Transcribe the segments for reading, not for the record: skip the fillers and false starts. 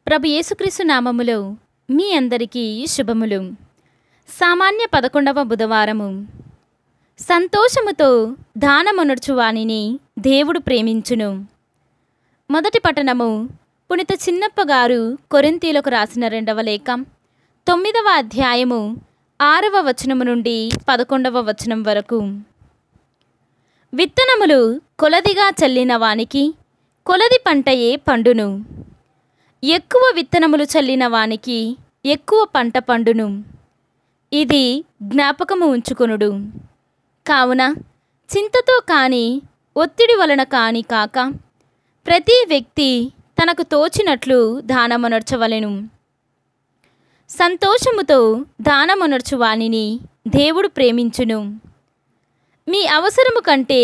ప్రభు యేసుక్రీస్తు నామములో మీ అందరికీ శుభములు. సామాన్య 11వ బుధవారము. సంతోషముతో దానమొనర్చు వానిని దేవుడు ప్రేమించును. మొదటి పట్టణము పునిత చిన్నప్ప గారు కొరింథీయులకు రాసిన 2వ లేఖ 9వ అధ్యాయము 6వ వచనము నుండి 11వ వచనం వరకు. విత్తనములు కొలదిగా చల్లిన వానికి కొలది పంటయే పండును. ఎక్కువ విత్తనములు చల్లిన వానికి ఎక్కువ పంట పండును. ఇది జ్ఞాపకము ఉంచుకొనుడు. కావున చింతతో కాని ఒత్తిడి వలన కాని కాక ప్రతి వ్యక్తి తనకు తోచినట్లు దానమొనర్చవలెను. సంతోషముతో దానమొనర్చు వానిని దేవుడు ప్రేమించును. మీ అవసరము కంటే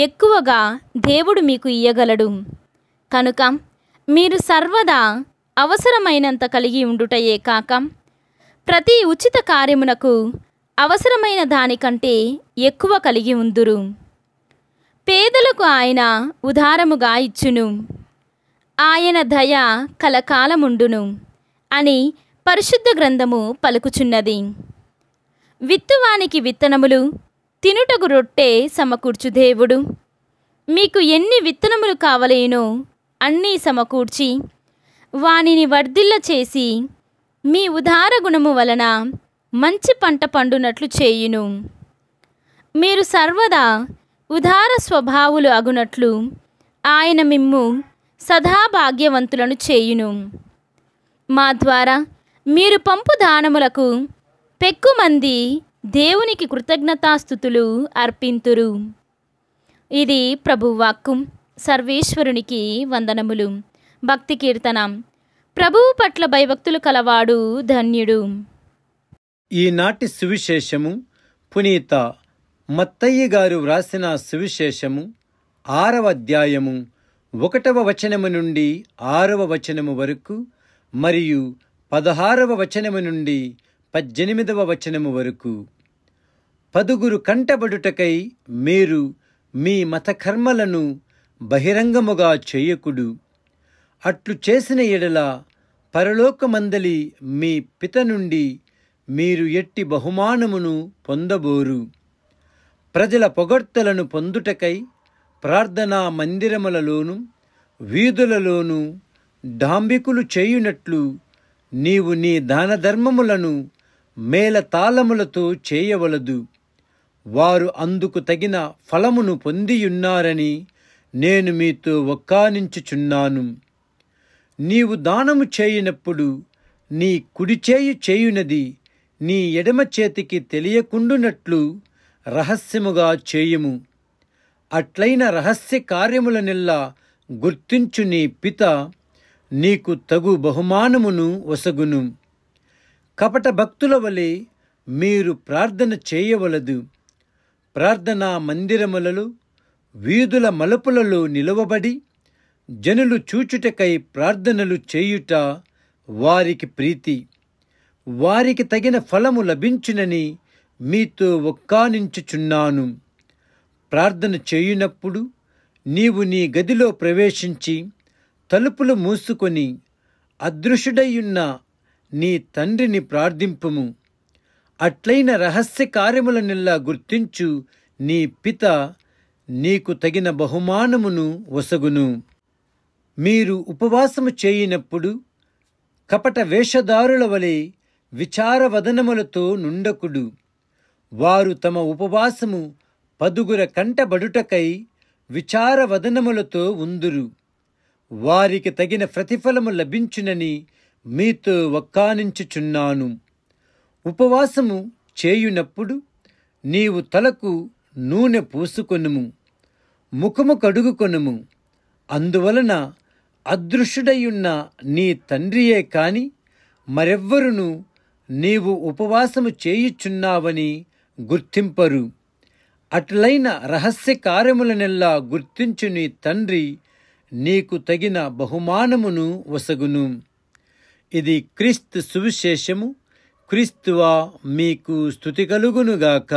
ఎక్కువగా దేవుడు మీకు ఇయ్యగలడు. కనుక మీరు సర్వదా అవసరమైనంత కలిగి ఉండుటయే కాక ప్రతి ఉచిత కార్యమునకు అవసరమైన దానికంటే ఎక్కువ కలిగి ఉందురు. పేదలకు ఆయన ఉదారముగా ఇచ్చును. ఆయన దయ కలకాలముండును అని పరిశుద్ధ గ్రంథము పలుకుచున్నది. విత్తువానికి విత్తనములు, తినుటకు రొట్టె సమకూర్చు దేవుడు మీకు ఎన్ని విత్తనములు కావలేనో అన్నీ సమకూర్చి వానిని వర్ధిల్ల చేసి మీ ఉదార గుణము వలన మంచి పంట పండునట్లు చేయును. మీరు సర్వదా ఉదార స్వభావులు అగునట్లు ఆయన మిమ్ము సదా భాగ్యవంతులను చేయును. మా ద్వారా మీరు పంపు దానములకు పెక్కుమంది దేవునికి కృతజ్ఞతాస్తుతులు అర్పింతురు. ఇది ప్రభువాక్కు. సర్వేశ్వరునికి వందనములు. భక్తి కీర్తనం. ప్రభువు పట్ల భయభక్తులు కలవాడు ధన్యుడు. ఈనాటి సువిశేషము పునీత మత్తయ్య గారు వ్రాసిన సువిశేషము 6వ అధ్యాయము 1వ వచనము నుండి 6వ వచనము వరకు మరియు 16వ వచనము నుండి 18వ వచనము వరకు. 10 కంటబడుటకై మీరు మీ మతకర్మలను బహిరంగముగా చేయకుడు. అట్లు చేసిన ఎడల పరలోకమందలి మీ పిత నుండి మీరు ఎట్టి బహుమానమును పొందబోరు. ప్రజల పొగడ్తలను పొందుటకై ప్రార్థనా మందిరములలోను వీధులలోను డాంబికులు చేయునట్లు నీవు నీ దానధర్మములను మేళతాళములతో చేయవలదు. వారు అందుకు తగిన ఫలమును పొందియున్నారని నేను మీతో ఒక్కానించుచున్నాను. నీవు దానము చేయునప్పుడు నీ కుడిచేయి చేయునది నీ ఎడమ చేతికి తెలియకుండునట్లు రహస్యముగా చేయుము. అట్లైన రహస్య కార్యములనెల్లా గుర్తించు నీ పిత నీకు తగు బహుమానమును ఒసగును. కపట భక్తుల వలె మీరు ప్రార్థన చేయవలదు. ప్రార్థనా మందిరములలో వీధుల మలుపులలో నిలువబడి జనులు చూచుటకై ప్రార్థనలు చేయుట వారికి ప్రీతి. వారికి తగిన ఫలము లభించునని మీతో ఒక్కానించుచున్నాను. ప్రార్థన చేయునప్పుడు నీవు నీ గదిలో ప్రవేశించి తలుపులు మూసుకొని అదృశ్యుడయ్యున్న నీ తండ్రిని ప్రార్థింపుము. అట్లైన రహస్య కార్యములనెల్లా గుర్తించు నీ పిత నీకు తగిన బహుమానమును ఒసగును. మీరు ఉపవాసము చేయినప్పుడు కపట వేషధారుల వలె విచారవదనములతో నుండకుడు. వారు తమ ఉపవాసము 10 కంటబడుటకై విచారవదనములతో ఉందురు. వారికి తగిన ప్రతిఫలము లభించునని మీతో ఒక్కానించుచున్నాను. ఉపవాసము చేయునప్పుడు నీవు తలకు నూనె పూసుకొనుము, ముఖము కడుగుకొనుము. అందువలన అదృశ్యుడయ్యున్న నీ తండ్రియే కాని మరెవ్వరును నీవు ఉపవాసము చేయుచున్నావని గుర్తింపరు. అట్లైన రహస్య కార్యములనెల్లా గుర్తించు నీ తండ్రి నీకు తగిన బహుమానమును ఒసగును. ఇది క్రీస్తు సువిశేషము. క్రీస్తువా మీకు స్తుతి కలుగునుగాక.